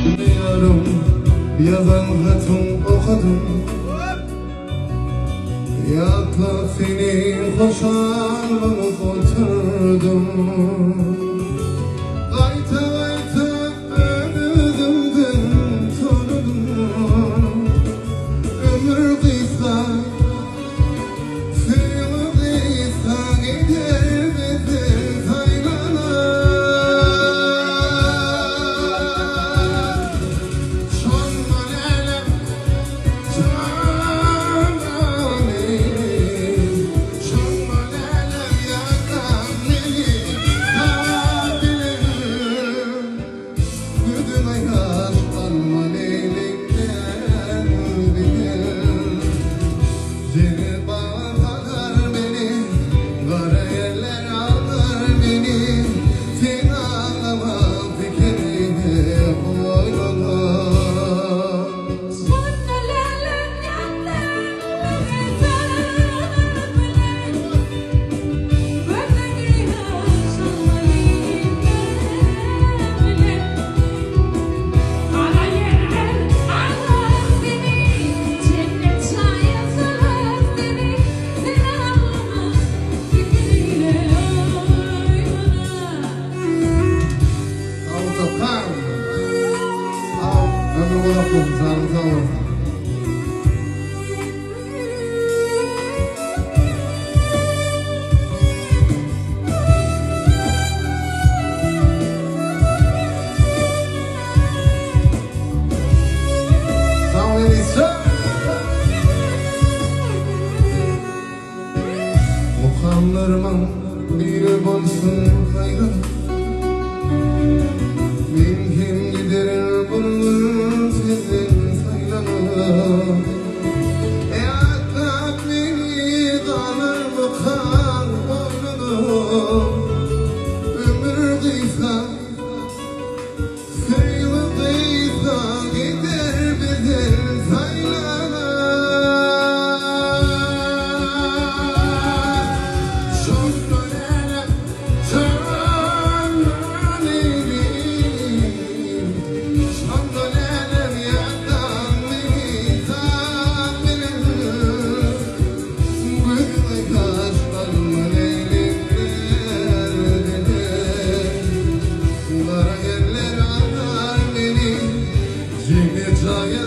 Yarım yazan hatun okudum, yatla seni hoşlanıp oturdum. Gayta gayta önümden tanıdım, ömür kısa seni kısa gider bizim kaynana. Mukamlarıma biri bansın hayran, bin kim giderim bunun sizin saylanı. Hatta beni dalır mukam boynunu, ömür kıysa sayılı kıysa gider bizim saylanı. Cimri çaya